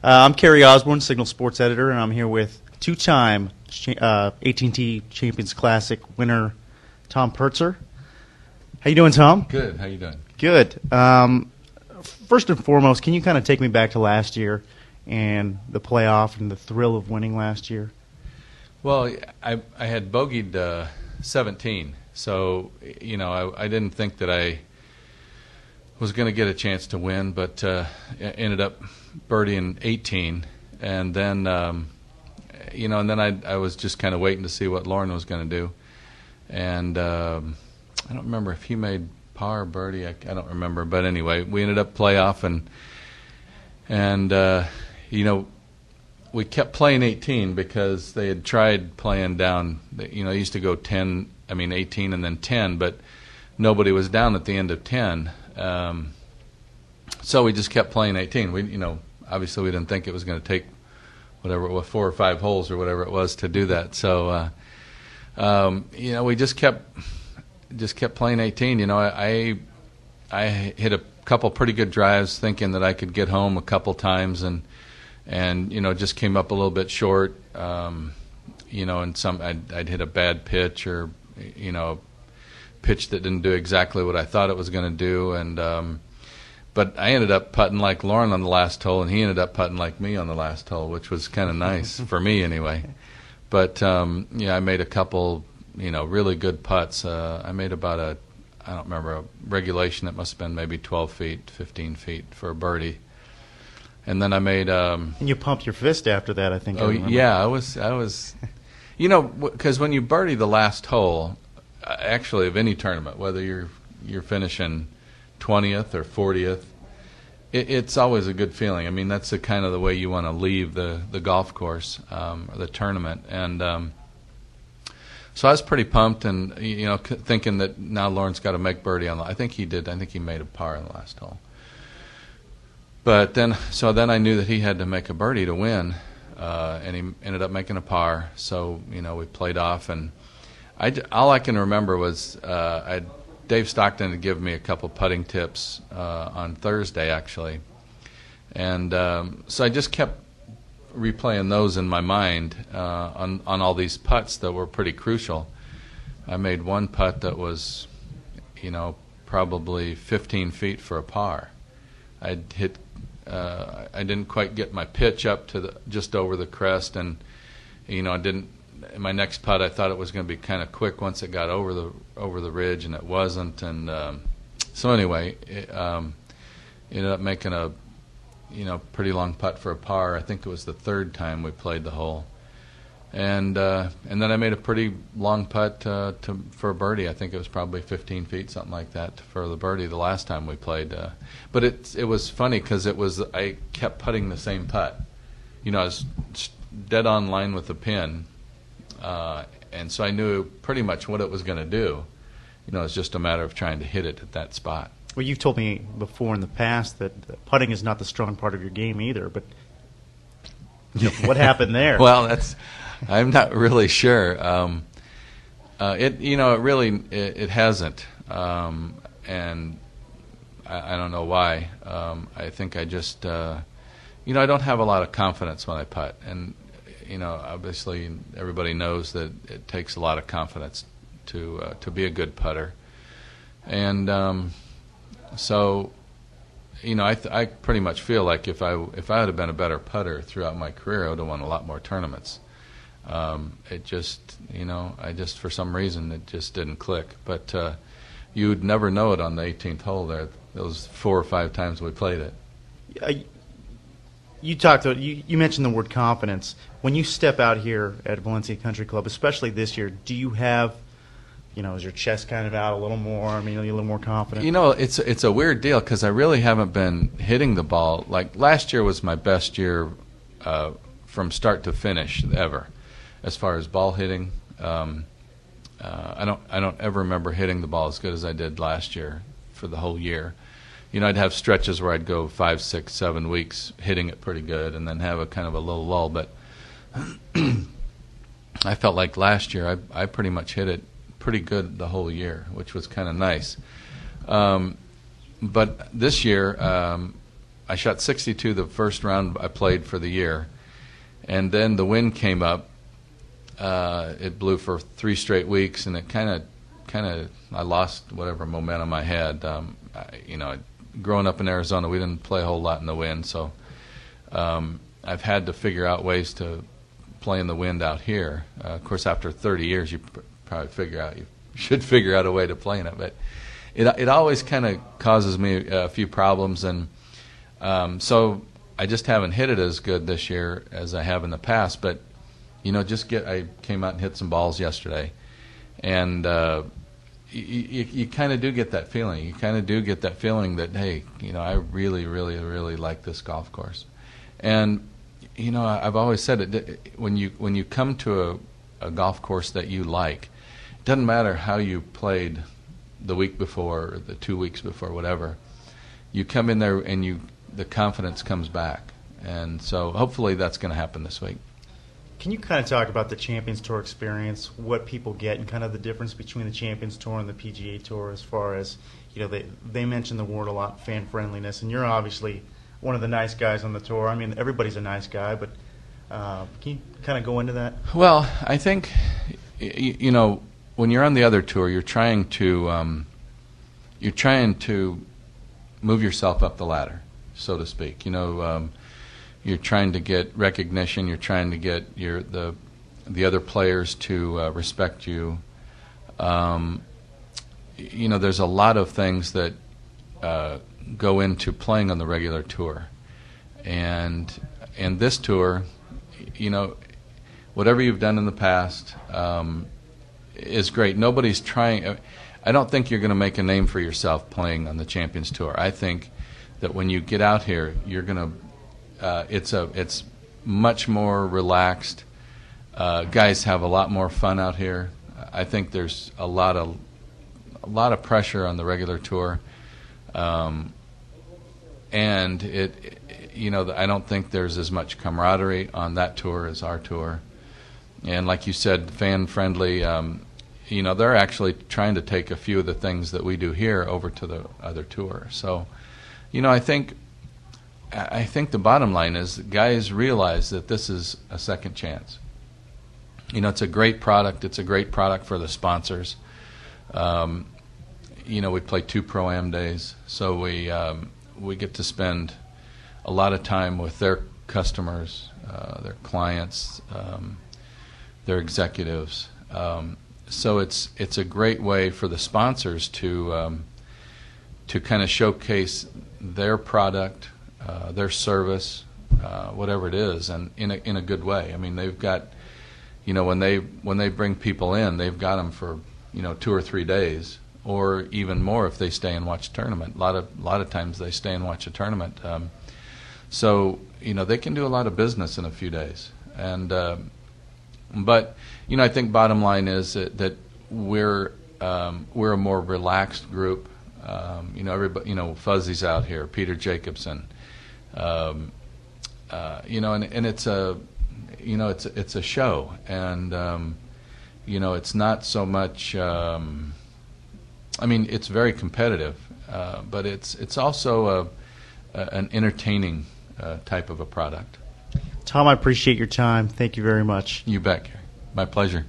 I'm Kerry Osborne, Signal Sports Editor, and I'm here with two-time AT&T Champions Classic winner Tom Purtzer. How you doing, Tom? Good. How you doing? Good. First and foremost, can you kind of take me back to last year and the playoff and the thrill of winning last year? Well, I had bogeyed 17, so I didn't think that I was going to get a chance to win, but ended up birdieing 18, and then and then I was just kind of waiting to see what Lauren was going to do, and I don't remember if he made par or birdie. I don't remember, but anyway, we ended up playoff, and we kept playing 18 because they had tried playing down. They used to go 18 and then 10, but nobody was down at the end of 10. So we just kept playing 18. Obviously we didn't think it was going to take whatever it was, 4 or 5 holes or whatever it was to do that. So we just kept playing 18. I hit a couple pretty good drives, thinking that I could get home a couple times, and just came up a little bit short. And I'd hit a bad pitch, or pitch that didn't do exactly what I thought it was going to do, and but I ended up putting like Lauren on the last hole, and he ended up putting like me on the last hole, which was kind of nice for me anyway. But I made a couple really good putts. I made about I don't remember, a regulation that must have been maybe 12 feet, 15 feet for a birdie. And then I made and you pumped your fist after that, I think. Oh, yeah, I was because when you birdie the last hole, actually of any tournament, whether you're finishing 20th or 40th, it's always a good feeling. I mean, that's the kind of the way you want to leave the golf course or the tournament. And so I was pretty pumped, and thinking that now Lauren's got to make birdie on the. I think he did. I think he made a par on the last hole. But then I knew that he had to make a birdie to win, and he ended up making a par. So we played off, and all I can remember was Dave Stockton had given me a couple putting tips on Thursday, actually, and so I just kept replaying those in my mind on all these putts that were pretty crucial. I made one putt that was, probably 15 feet for a par. I'd hit. I didn't quite get my pitch up to just over the crest, and I didn't. In my next putt, I thought it was going to be kind of quick once it got over the ridge, and it wasn't. And so anyway, it ended up making a pretty long putt for a par. I think it was the third time we played the hole, and then I made a pretty long putt for a birdie. I think it was probably 15 feet, something like that, for the birdie the last time we played. But it was funny because I kept putting the same putt. I was dead on line with the pin. And so I knew pretty much what it was going to do. It's just a matter of trying to hit it at that spot. Well, you've told me before in the past that putting is not the strong part of your game either, but what happened there? Well, I'm not really sure. It hasn't, and I don't know why. I think I just, I don't have a lot of confidence when I putt, and obviously everybody knows that it takes a lot of confidence to be a good putter, and so I pretty much feel like if I would have been a better putter throughout my career, I would have won a lot more tournaments. It just for some reason it just didn't click. But you'd never know it on the 18th hole there. Those 4 or 5 times we played it. You mentioned the word confidence. When you step out here at Valencia Country Club, especially this year, do you have, is your chest kind of out a little more? I mean, are you a little more confident? It's a weird deal because I really haven't been hitting the ball. Like last year was my best year from start to finish ever, as far as ball hitting. I don't ever remember hitting the ball as good as I did last year for the whole year. I'd have stretches where I'd go 5, 6, 7 weeks hitting it pretty good, and then have a kind of a little lull. But I felt like last year I pretty much hit it pretty good the whole year, which was kind of nice. But this year, I shot 62 the first round I played for the year, and then the wind came up. It blew for 3 straight weeks, and it kind of I lost whatever momentum I had. Growing up in Arizona, we didn't play a whole lot in the wind, so I've had to figure out ways to play in the wind out here. Of course, after 30 years, you probably should figure out a way to play in it, but it always kind of causes me a few problems, and so I just haven't hit it as good this year as I have in the past. But I came out and hit some balls yesterday, and you kind of do get that feeling. You kind of do get that feeling that, hey, I really, really, really like this golf course. And I've always said it, when you come to a golf course that you like, it doesn't matter how you played the week before or the 2 weeks before, whatever. You come in there and the confidence comes back. And so hopefully that's going to happen this week. Can you kind of talk about the Champions Tour experience, what people get, and kind of the difference between the Champions Tour and the PGA Tour as far as, they mention the word a lot, fan friendliness, and you're obviously one of the nice guys on the tour. I mean, everybody's a nice guy, but can you kind of go into that? Well, I think, when you're on the other tour, you're trying to move yourself up the ladder, so to speak. You're trying to get recognition. You're trying to get the other players to respect you. There's a lot of things that go into playing on the regular tour, and this tour, whatever you've done in the past is great. Nobody's trying. I don't think you're going to make a name for yourself playing on the Champions Tour. I think that when you get out here, you're going to. It's much more relaxed. Guys have a lot more fun out here. I think there's a lot of pressure on the regular tour, and I don't think there's as much camaraderie on that tour as our tour. And like you said, fan friendly. They're actually trying to take a few of the things that we do here over to the other tour. So, I think the bottom line is guys realize that this is a second chance. It's a great product. It's a great product for the sponsors. We play 2 Pro-Am days, so we get to spend a lot of time with their customers, their clients, their executives. So it's a great way for the sponsors to kind of showcase their product, their service, whatever it is, and in a good way. I mean, they've got, when they bring people in, they've got them for 2 or 3 days, or even more if they stay and watch a tournament. A lot of times they stay and watch a tournament, so they can do a lot of business in a few days. And but I think bottom line is that we're a more relaxed group. Everybody, Fuzzy's out here, Peter Jacobson. And it's a it's a show, and it's not so much. It's very competitive, but it's also an entertaining type of a product. Tom, I appreciate your time. Thank you very much. You bet, Gary. My pleasure.